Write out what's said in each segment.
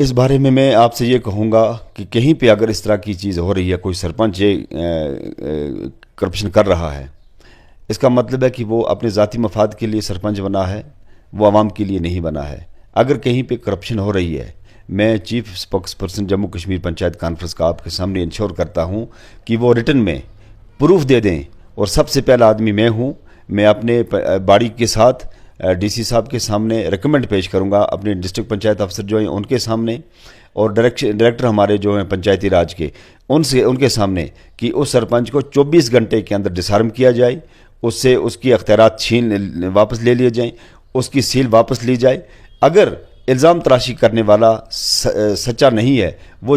اس بارے میں آپ سے یہ کہوں گا کہ کہیں پہ اگر اس طرح کی چیز ہو رہی ہے، کوئی سرپنچ کرپشن کر رہا ہے، اس کا مطلب ہے کہ وہ اپنے ذاتی مفاد کے لیے سرپنچ بنا ہے، وہ عوام کے لیے نہیں بنا ہے۔ اگر کہیں پہ کرپشن ہو رہی ہے، میں chief spokes person Jammu Kashmir panchayat conference کا آپ کے سامنے انشور کرتا ہوں کہ وہ ریٹن میں پروف دے دیں، اور سب سے پہلا آدمی میں ہوں۔ میں اپنے باڑی کے ساتھ ڈی سی صاحب کے سامنے ریکمنڈ پیش کروں گا، اپنے ڈسٹرکٹ پنچایت افسر جو ہیں ان کے سامنے، اور ڈائریکٹر ہمارے جو ہیں پنچایتی راج کے، ان کے سامنے، کہ اس سرپنچ کو 24 گھنٹے کے اندر ڈسارم کیا جائے، اس سے اس کی اختیارات واپس لے لیے جائیں، اس کی سیل واپس لی جائے۔ اگر الزام تراشی کرنے والا سچا نہیں ہے، وہ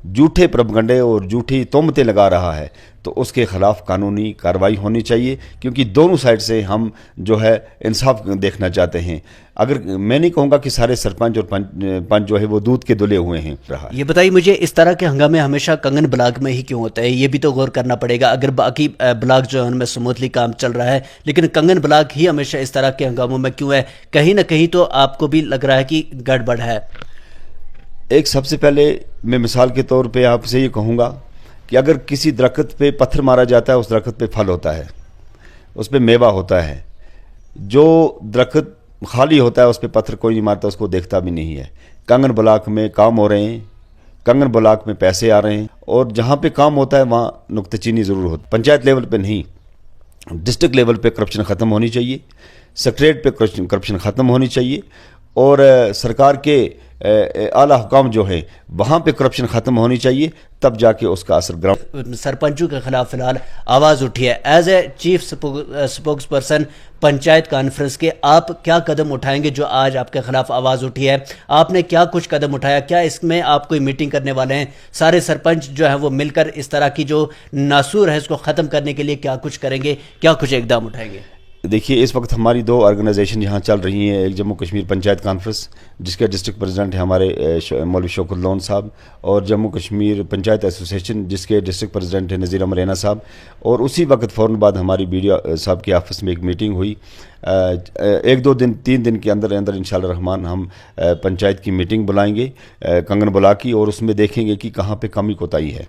جھوٹے پروپیگنڈے اور جھوٹی تہمتیں لگا رہا ہے، تو اس کے خلاف قانونی کارروائی ہونی چاہیے، کیونکہ دونوں سائڈ سے ہم جو ہے انصاف دیکھنا چاہتے ہیں۔ اگر میں نہیں کہوں گا کہ سارے سرپنچ اور پنچ جو ہے وہ دودھ کے دلے ہوئے ہیں رہا۔ یہ بتائیے مجھے، اس طرح کے ہنگامے ہمیشہ کنگن بلاک میں ہی کیوں ہوتا ہے؟ یہ بھی تو غور کرنا پڑے گا۔ اگر باقی بلاک جو ہے ان میں سموتھلی کام چل رہا ہے، لیکن کنگن بلاک ہی ہمیشہ اس طرح کے ہنگاموں میں کیوں ہے؟ کہیں نہ کہیں تو آپ کو بھی لگ رہا ہے کہ گڑبڑ ہے۔ ایک سب سے پہلے میں مثال کے طور پہ آپ سے یہ کہوں گا کہ اگر کسی درخت پہ پتھر مارا جاتا ہے، اس درخت پہ پھل ہوتا ہے، اس پہ میوہ ہوتا ہے۔ جو درخت خالی ہوتا ہے اس پہ پتھر کوئی نہیں مارتا، اس کو دیکھتا بھی نہیں ہے۔ کنگن بلاک میں کام ہو رہے ہیں، کنگن بلاک میں پیسے آ رہے ہیں، اور جہاں پہ کام ہوتا ہے وہاں نکتہ چینی ضرور ہوتی ہے۔ پنچایت لیول پہ نہیں، ڈسٹرکٹ لیول پہ کرپشن ختم ہونی چاہیے، سیکریٹ پہ کرپشن ختم ہونی چاہیے، اور سرکار کے اعلیٰ حکام جو ہیں وہاں پہ کرپشن ختم ہونی چاہیے، تب جا کے اس کا اثر گراؤنڈ۔ سرپنچوں کے خلاف فی الحال آواز اٹھی ہے، as a chief spokes person panchayat conference کے، آپ کیا قدم اٹھائیں گے جو آج آپ کے خلاف آواز اٹھی ہے؟ آپ نے کیا کچھ قدم اٹھایا؟ کیا اس میں آپ کوئی میٹنگ کرنے والے ہیں؟ سارے سرپنچ جو ہیں وہ مل کر اس طرح کی جو ناسور ہے اس کو ختم کرنے کے لیے کیا کچھ کریں گے؟ کیا کچھ اقدام اٹھائیں گے؟ دیکھیے، اس وقت ہماری 2 آرگنائزیشن یہاں چل رہی ہیں۔ ایک جموں کشمیر پنچایت کانفرنس، جس کے ڈسٹرکٹ پریزیڈنٹ ہیں ہمارے مولوی شوکت لون صاحب، اور جموں کشمیر پنچایت ایسوسیشن، جس کے ڈسٹرکٹ پریزیڈنٹ ہیں نذیر احمد رینا صاحب۔ اور اسی وقت فوراً بعد ہماری BDO صاحب کے آفس میں ایک میٹنگ ہوئی۔ 1-2 دن 3 دن کے اندر انشاءاللہ الرحمن ہم پنچایت کی میٹنگ بلائیں گے کنگن بلاک کی، اور اس میں دیکھیں گے کہ کہاں پہ کمی کوتاہی ہے۔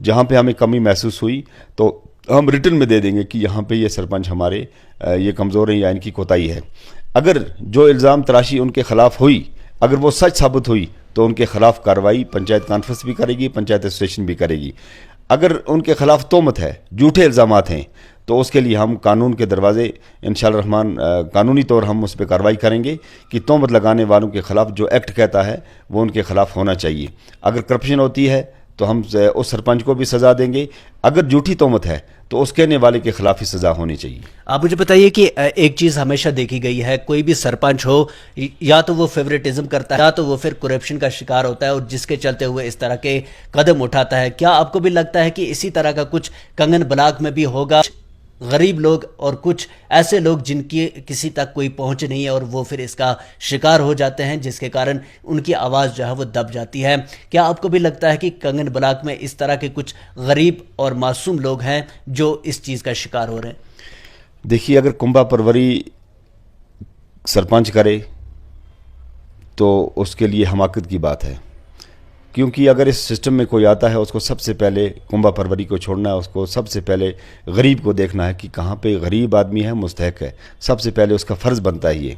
جہاں پہ ہمیں کمی محسوس ہوئی تو ہم ریٹن میں دے دیں گے کہ یہاں پہ یہ سرپنچ ہمارے یہ کمزور ہیں یا ان کی کوتاہی ہے۔ اگر جو الزام تراشی ان کے خلاف ہوئی، اگر وہ سچ ثابت ہوئی، تو ان کے خلاف کارروائی پنچایت کانفرنس بھی کرے گی، پنچایت ایسوسیشن بھی کرے گی۔ اگر ان کے خلاف تہمت ہے، جھوٹے الزامات ہیں، تو اس کے لیے ہم قانون کے دروازے انشاءاللہ الرحمن قانونی طور ہم اس پہ کارروائی کریں گے کہ تہمت لگانے والوں کے خلاف جو ایکٹ کہتا ہے وہ ان کے خلاف ہونا چاہیے۔ اگر کرپشن ہوتی ہے تو ہم اس سرپنچ کو بھی سزا دیں گے، اگر جھوٹی تہمت ہے تو اس کہنے والے کے خلاف ہی سزا ہونی چاہیے۔ آپ مجھے بتائیے کہ ایک چیز ہمیشہ دیکھی گئی ہے، کوئی بھی سرپنچ ہو، یا تو وہ فیوریٹزم کرتا ہے، یا تو وہ پھر کرپشن کا شکار ہوتا ہے، اور جس کے چلتے ہوئے اس طرح کے قدم اٹھاتا ہے۔ کیا آپ کو بھی لگتا ہے کہ اسی طرح کا کچھ کنگن بلاک میں بھی ہوگا؟ غریب لوگ اور کچھ ایسے لوگ جن کی کسی تک کوئی پہنچ نہیں ہے، اور وہ پھر اس کا شکار ہو جاتے ہیں، جس کے کارن ان کی آواز جو ہے وہ دب جاتی ہے۔ کیا آپ کو بھی لگتا ہے کہ کنگن بلاک میں اس طرح کے کچھ غریب اور معصوم لوگ ہیں جو اس چیز کا شکار ہو رہے ہیں؟ دیکھیے، اگر کنبہ پروری سرپنچ کرے تو اس کے لیے حماقت کی بات ہے، کیونکہ اگر اس سسٹم میں کوئی آتا ہے، اس کو سب سے پہلے کنبہ پروری کو چھوڑنا ہے، اس کو سب سے پہلے غریب کو دیکھنا ہے کہ کہاں پہ غریب آدمی ہے، مستحق ہے، سب سے پہلے اس کا فرض بنتا ہے یہ۔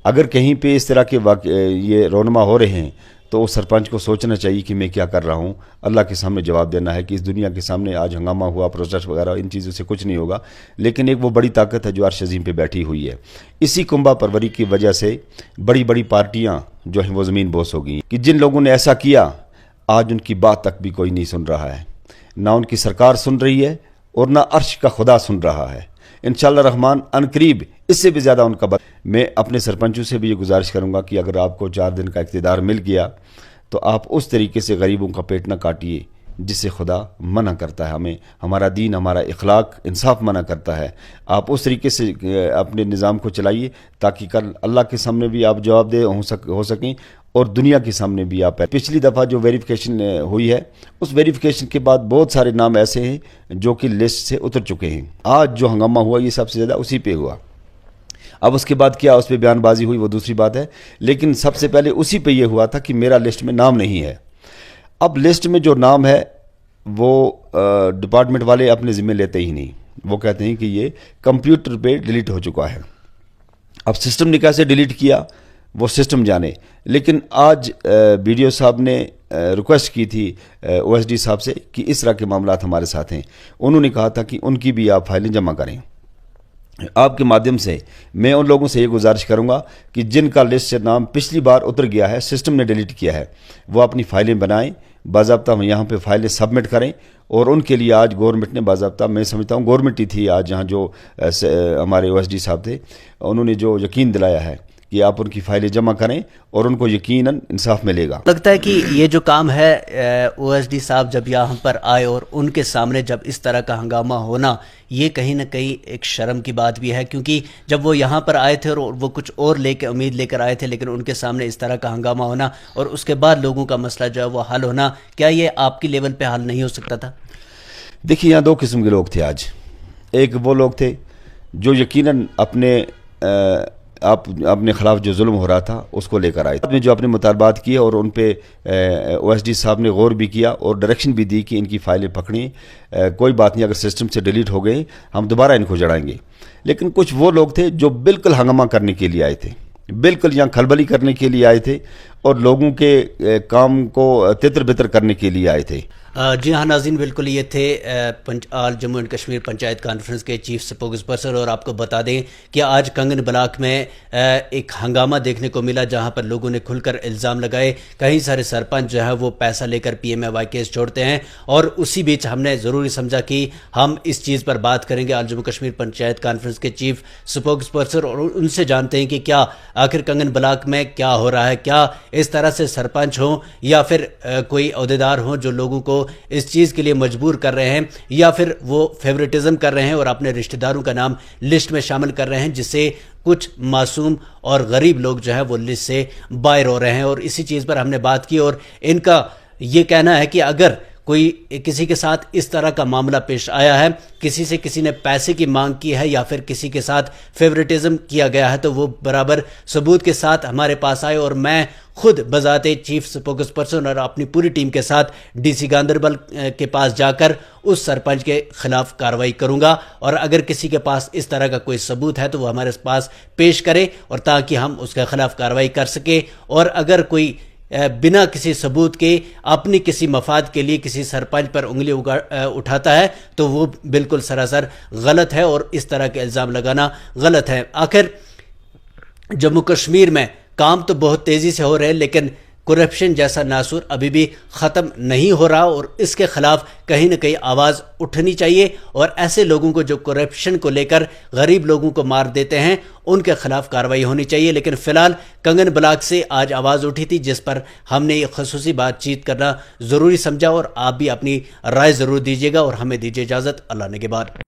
اگر کہیں پہ اس طرح کے یہ رونما ہو رہے ہیں تو اس سرپنچ کو سوچنا چاہیے کہ میں کیا کر رہا ہوں، اللہ کے سامنے جواب دینا ہے کہ اس دنیا کے سامنے آج ہنگامہ ہوا، پروٹیسٹ وغیرہ، ان چیزوں سے کچھ نہیں ہوگا، لیکن ایک وہ بڑی طاقت ہے جو عرش عظیم پہ بیٹھی ہوئی ہے۔ اسی کنبہ پروری کی وجہ سے بڑی بڑی پارٹیاں جو ہیں وہ زمین بوس ہو گئی ہیں، کہ جن لوگوں نے ایسا کیا آج ان کی بات تک بھی کوئی نہیں سن رہا ہے، نہ ان کی سرکار سن رہی ہے اور نہ عرش کا خدا سن رہا ہے۔ انشاءاللہ الرحمن عنقریب اس سے بھی زیادہ ان کا میں اپنے سرپنچوں سے بھی یہ گزارش کروں گا کہ اگر آپ کو 4 دن کا اقتدار مل گیا تو آپ اس طریقے سے غریبوں کا پیٹ نہ کاٹیے جس سے خدا منع کرتا ہے، ہمیں ہمارا دین، ہمارا اخلاق، انصاف منع کرتا ہے۔ آپ اس طریقے سے اپنے نظام کو چلائیے تاکہ کل اللہ کے سامنے بھی آپ جواب دہ ہو سکیں اور دنیا کے سامنے بھی آپ۔ پچھلی دفعہ جو ویریفیکیشن ہوئی ہے، اس ویریفیکیشن کے بعد بہت سارے نام ایسے ہیں جو کہ لسٹ سے اتر چکے ہیں۔ آج جو ہنگامہ ہوا یہ سب سے زیادہ اسی پہ ہوا۔ اب اس کے بعد کیا اس پہ بیان بازی ہوئی وہ دوسری بات ہے، لیکن سب سے پہلے اسی پہ یہ ہوا تھا کہ میرا لسٹ میں نام نہیں ہے۔ اب لسٹ میں جو نام ہے وہ ڈپارٹمنٹ والے اپنے ذمہ لیتے ہی نہیں، وہ کہتے ہیں کہ یہ کمپیوٹر پہ ڈیلیٹ ہو چکا ہے۔ اب سسٹم نے کیسے ڈیلیٹ کیا وہ سسٹم جانے، لیکن آج BDO صاحب نے ریکویسٹ کی تھی OSD صاحب سے کہ اس طرح کے معاملات ہمارے ساتھ ہیں، انہوں نے کہا تھا کہ ان کی بھی آپ فائلیں جمع کریں۔ آپ کے مادھیم سے میں ان لوگوں سے یہ گزارش کروں گا کہ جن کا لسٹ سے نام پچھلی بار اتر گیا ہے، سسٹم نے ڈیلیٹ کیا ہے، وہ اپنی فائلیں بنائیں، باضابطہ یہاں پہ فائلیں سبمٹ کریں، اور ان کے لیے آج گورنمنٹ نے باضابطہ، میں سمجھتا ہوں گورنمنٹ ہی تھی آج یہاں جو ہمارے OSD صاحب تھے، انہوں نے جو یقین دلایا ہے کہ آپ ان کی فائلیں جمع کریں اور ان کو یقیناً انصاف ملے گا۔ لگتا ہے کہ یہ جو کام ہے OSD صاحب جب یہاں پر آئے اور ان کے سامنے جب اس طرح کا ہنگامہ ہونا، یہ کہیں نہ کہیں ایک شرم کی بات بھی ہے، کیونکہ جب وہ یہاں پر آئے تھے اور وہ کچھ اور امید لے کر آئے تھے، لیکن ان کے سامنے اس طرح کا ہنگامہ ہونا اور اس کے بعد لوگوں کا مسئلہ جو ہے وہ حل ہونا، کیا یہ آپ کی لیول پہ حل نہیں ہو سکتا تھا؟ دیکھیے یہاں دو قسم کے لوگ تھے آج۔ ایک وہ لوگ تھے جو یقیناً اپنے خلاف جو ظلم ہو رہا تھا اس کو لے کر آئے، آپ نے جو اپنے مطالبات کیے اور ان پہ OSD صاحب نے غور بھی کیا اور ڈائریکشن بھی دی کہ ان کی فائلیں پکڑیں، کوئی بات نہیں، اگر سسٹم سے ڈیلیٹ ہو گئے ہم دوبارہ ان کو جڑائیں گے۔ لیکن کچھ وہ لوگ تھے جو بالکل ہنگامہ کرنے کے لیے آئے تھے، بالکل یہاں کھلبلی کرنے کے لیے آئے تھے اور لوگوں کے کام کو تتر بتر کرنے کے لیے آئے تھے۔ جی ہاں ناظرین، بالکل یہ تھے آل جموں اینڈ کشمیر پنچایت کانفرنس کے چیف سپوکس پرسن، اور آپ کو بتا دیں کہ آج کنگن بلاک میں ایک ہنگامہ دیکھنے کو ملا جہاں پر لوگوں نے کھل کر الزام لگائے، کئی سارے سرپنچ جو ہے وہ پیسہ لے کر PMAY کیس چھوڑتے ہیں، اور اسی بیچ ہم نے ضروری سمجھا کہ ہم اس چیز پر بات کریں گے آل جموں کشمیر پنچایت کانفرنس کے چیف سپوکس پرسن، اور ان سے جانتے ہیں کہ کیا آخر کنگن بلاک میں کیا ہو رہا ہے، کیا اس طرح سے سرپنچ ہوں یا پھر کوئی عہدیدار ہوں جو لوگوں کو اس چیز کے لیے مجبور کر رہے ہیں، یا پھر وہ فیورٹزم کر رہے ہیں اور اپنے رشتہ داروں کا نام لسٹ میں شامل کر رہے ہیں، جس سے کچھ معصوم اور غریب لوگ جو ہے وہ لسٹ سے باہر ہو رہے ہیں۔ اور اسی چیز پر ہم نے بات کی، اور ان کا یہ کہنا ہے کہ اگر کوئی کسی کے ساتھ اس طرح کا معاملہ پیش آیا ہے، کسی نے پیسے کی مانگ کی ہے یا پھر کسی کے ساتھ فیورٹزم کیا گیا ہے، تو وہ برابر ثبوت کے ساتھ ہمارے پاس آئے، اور میں خود بذات چیف سپوکس پرسن اور اپنی پوری ٹیم کے ساتھ DC گاندربل کے پاس جا کر اس سرپنچ کے خلاف کارروائی کروں گا، اور اگر کسی کے پاس اس طرح کا کوئی ثبوت ہے تو وہ ہمارے پاس پیش کرے، اور تاکہ ہم اس کے خلاف کارروائی کر سکیں۔ اور اگر کوئی بنا کسی ثبوت کے اپنی کسی مفاد کے لیے کسی سرپنچ پر انگلی اٹھاتا ہے تو وہ بالکل سراسر غلط ہے، اور اس طرح کے الزام لگانا غلط ہے۔ آخر جموں کشمیر میں کام تو بہت تیزی سے ہو رہے ہیں، لیکن کرپشن جیسا ناسور ابھی بھی ختم نہیں ہو رہا، اور اس کے خلاف کہیں نہ کہیں آواز اٹھنی چاہیے، اور ایسے لوگوں کو جو کرپشن کو لے کر غریب لوگوں کو مار دیتے ہیں ان کے خلاف کارروائی ہونی چاہیے۔ لیکن فی الحال کنگن بلاک سے آج آواز اٹھی تھی جس پر ہم نے ایک خصوصی بات چیت کرنا ضروری سمجھا، اور آپ بھی اپنی رائے ضرور دیجیے گا، اور ہمیں دیجیے اجازت۔ اللہ نے کے بعد